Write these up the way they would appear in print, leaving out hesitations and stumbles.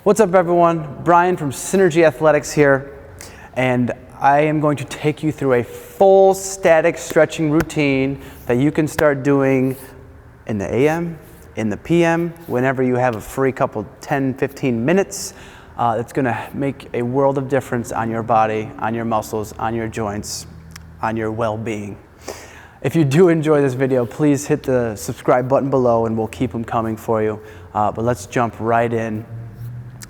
What's up everyone? Brian from Synergy Athletics here, and I am going to take you through a full static stretching routine that you can start doing in the AM, in the PM, whenever you have a free couple 10-15 minutes. It's gonna make a world of difference on your body, on your muscles, on your joints, on your well-being. If you do enjoy this video, please hit the subscribe button below and we'll keep them coming for you. But let's jump right in.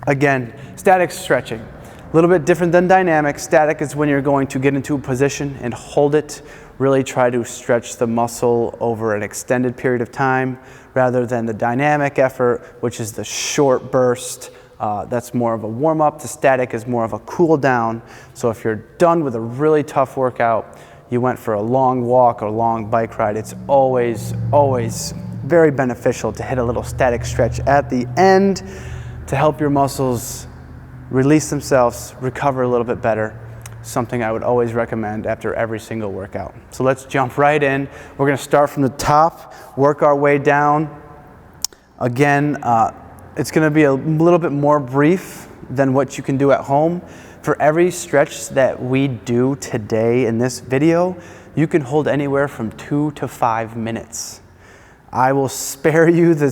Again, static stretching, a little bit different than dynamic. Static is when you're going to get into a position and hold it, really try to stretch the muscle over an extended period of time, rather than the dynamic effort, which is the short burst. That's more of a warm-up. The static is more of a cool down. So if you're done with a really tough workout, you went for a long walk or a long bike ride, it's always very beneficial to hit a little static stretch at the end to help your muscles release themselves, recover a little bit better. Something I would always recommend after every single workout. So let's jump right in. We're gonna start from the top, work our way down. Again, it's gonna be a little bit more brief than what you can do at home. For every stretch that we do today in this video, you can hold anywhere from 2 to 5 minutes. I will spare you the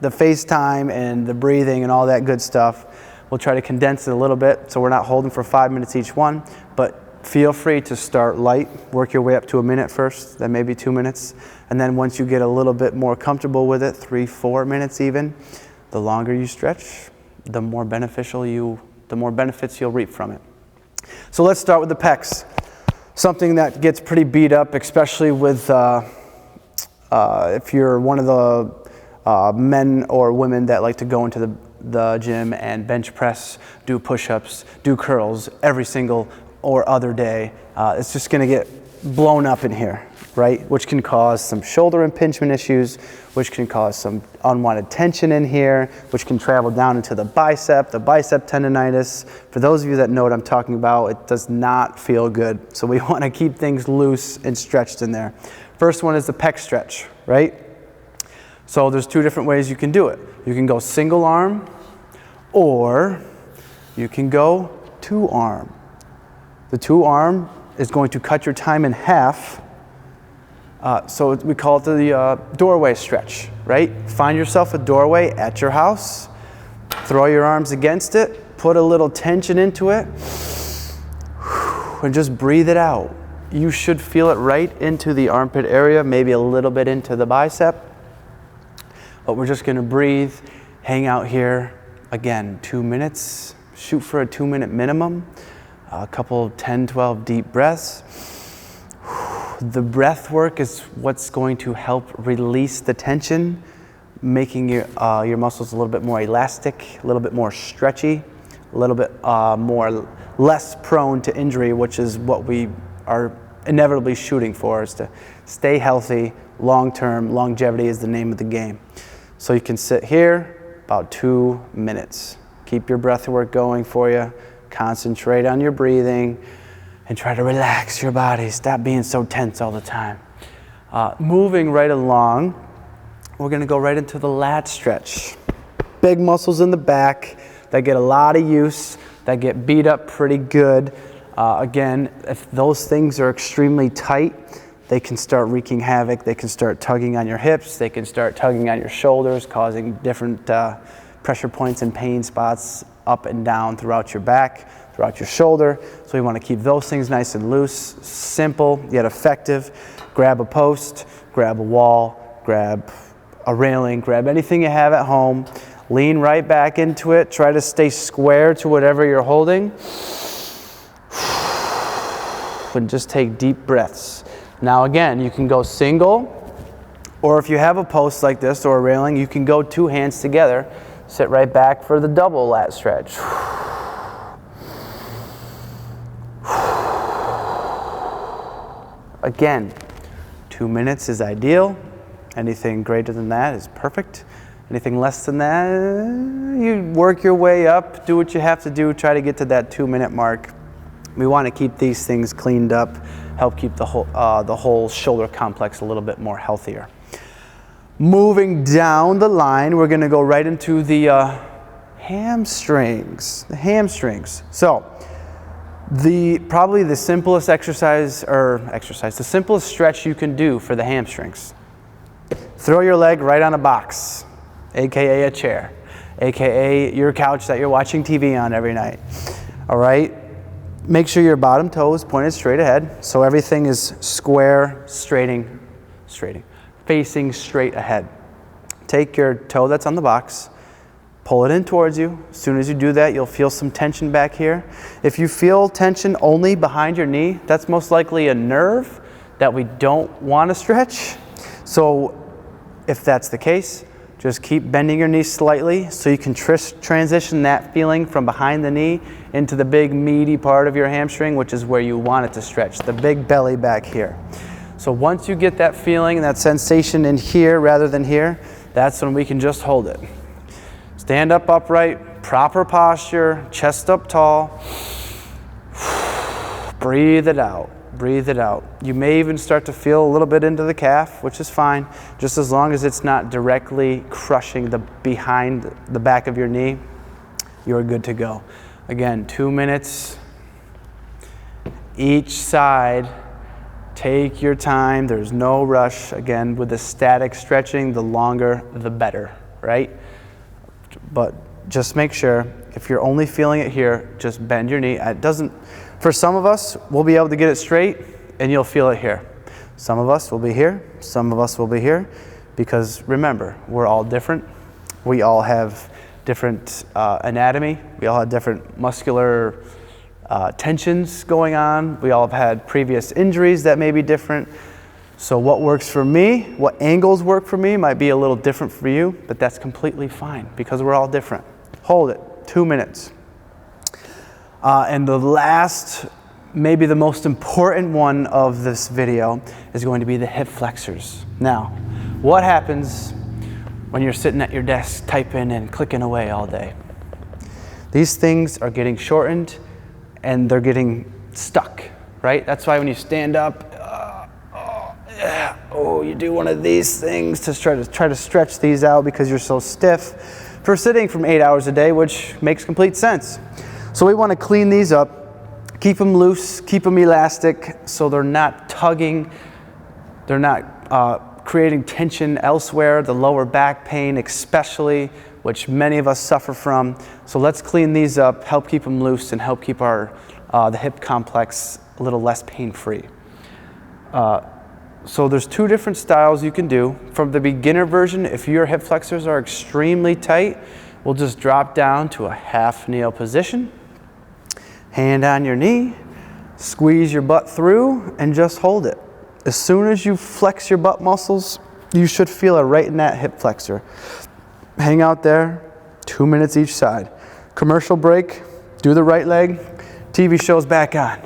FaceTime and the breathing and all that good stuff. We'll try to condense it a little bit so we're not holding for 5 minutes each one, but feel free to start light, work your way up to a minute first, then maybe 2 minutes, and then once you get a little bit more comfortable with it, 3-4 minutes even, the longer you stretch, the more benefits you'll reap from it. So let's start with the pecs. Something that gets pretty beat up, especially with if you're one of the men or women that like to go into the gym and bench press, do push-ups, do curls every single or other day. It's just gonna get blown up in here, right? Which can cause some shoulder impingement issues, which can cause some unwanted tension in here, which can travel down into the bicep tendonitis. For those of you that know what I'm talking about, it does not feel good. So we wanna keep things loose and stretched in there. First one is the pec stretch, right? So there's 2 different ways you can do it. You can go single arm, or you can go 2 arm. The 2 arm is going to cut your time in half. So we call it the doorway stretch, right? Find yourself a doorway at your house, throw your arms against it, put a little tension into it, and just breathe it out. You should feel it right into the armpit area, maybe a little bit into the bicep. But we're just gonna breathe, hang out here. Again, 2 minutes, shoot for a 2-minute minimum. A couple 10-12 deep breaths. The breath work is what's going to help release the tension, making your muscles a little bit more elastic, a little bit more stretchy, a little bit less prone to injury, which is what we are inevitably shooting for, is to stay healthy long-term. Longevity is the name of the game. So you can sit here about 2 minutes. Keep your breath work going for you. Concentrate on your breathing and try to relax your body. Stop being so tense all the time. Moving right along, we're gonna go right into the lat stretch. Big muscles in the back that get a lot of use, that get beat up pretty good. Again, if those things are extremely tight, they can start wreaking havoc. They can start tugging on your hips. They can start tugging on your shoulders, causing different pressure points and pain spots up and down throughout your back, throughout your shoulder. So we want to keep those things nice and loose, simple yet effective. Grab a post, grab a wall, grab a railing, grab anything you have at home. Lean right back into it. Try to stay square to whatever you're holding. And just take deep breaths. Now again, you can go single, or if you have a post like this or a railing, you can go 2 hands together. Sit right back for the double lat stretch. Again, 2 minutes is ideal. Anything greater than that is perfect. Anything less than that, you work your way up, do what you have to do, try to get to that 2-minute mark. We want to keep these things cleaned up, help keep the whole shoulder complex a little bit more healthier. Moving down the line, we're going to go right into the hamstrings. The hamstrings. So, probably the simplest the simplest stretch you can do for the hamstrings. Throw your leg right on a box, aka a chair, aka your couch that you're watching TV on every night. All right? Make sure your bottom toe is pointed straight ahead, so everything is square, facing straight ahead. Take your toe that's on the box, pull it in towards you. As soon as you do that, you'll feel some tension back here. If you feel tension only behind your knee, that's most likely a nerve that we don't want to stretch. So if that's the case, just keep bending your knee slightly so you can transition that feeling from behind the knee into the big meaty part of your hamstring, which is where you want it to stretch, the big belly back here. So once you get that feeling and that sensation in here rather than here, that's when we can just hold it. Stand up upright, proper posture, chest up tall. Breathe it out. Breathe it out. You may even start to feel a little bit into the calf, which is fine, just as long as it's not directly crushing behind the back of your knee, you're good to go. Again, 2 minutes each side. Take your time. There's no rush. Again, with the static stretching, the longer the better, right? But just make sure, if you're only feeling it here, just bend your knee. For some of us, we'll be able to get it straight and you'll feel it here. Some of us will be here, some of us will be here, because remember, we're all different. We all have different anatomy. We all have different muscular tensions going on. We all have had previous injuries that may be different. So what works for me, what angles work for me might be a little different for you, but that's completely fine because we're all different. Hold it, 2 minutes. And the last, maybe the most important one of this video is going to be the hip flexors. Now, what happens when you're sitting at your desk typing and clicking away all day? These things are getting shortened and they're getting stuck, right? That's why when you stand up, you do one of these things to try to stretch these out because you're so stiff for sitting from 8 hours a day, which makes complete sense. So we want to clean these up, keep them loose, keep them elastic so they're not tugging, they're not creating tension elsewhere, the lower back pain especially, which many of us suffer from. So let's clean these up, help keep them loose, and help keep the hip complex a little less pain-free. So there's 2 different styles you can do. From the beginner version, if your hip flexors are extremely tight, we'll just drop down to a half kneel position. Hand on your knee, squeeze your butt through, and just hold it. As soon as you flex your butt muscles, you should feel it right in that hip flexor. Hang out there, 2 minutes each side. Commercial break, do the right leg, TV show's back on.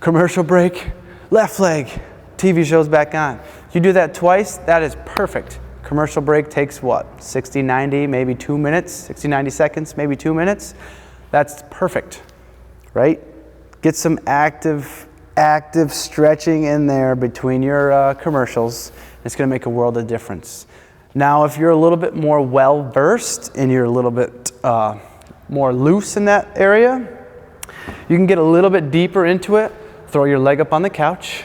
Commercial break, left leg, TV show's back on. You do that twice, that is perfect. Commercial break takes what, 60, 90, maybe 2 minutes, 60, 90 seconds, maybe 2 minutes. That's perfect, right? Get some active stretching in there between your commercials. It's gonna make a world of difference. Now, if you're a little bit more well-versed and you're a little bit more loose in that area, you can get a little bit deeper into it, throw your leg up on the couch,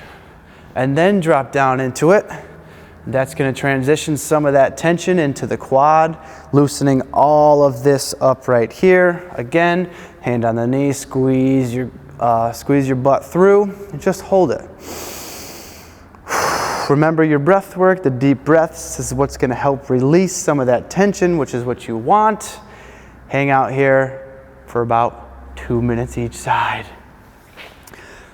and then drop down into it. That's going to transition some of that tension into the quad, loosening all of this up right here. Again, hand on the knee, squeeze your butt through, and just hold it. Remember your breath work, the deep breaths. This is what's going to help release some of that tension, which is what you want. Hang out here for about 2 minutes each side.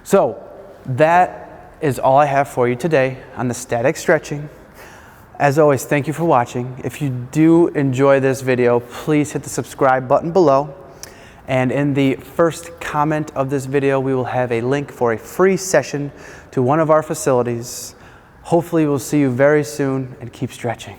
So that is all I have for you today on the static stretching. As always, thank you for watching. If you do enjoy this video, please hit the subscribe button below. And in the first comment of this video, we will have a link for a free session to one of our facilities. Hopefully we'll see you very soon, and keep stretching.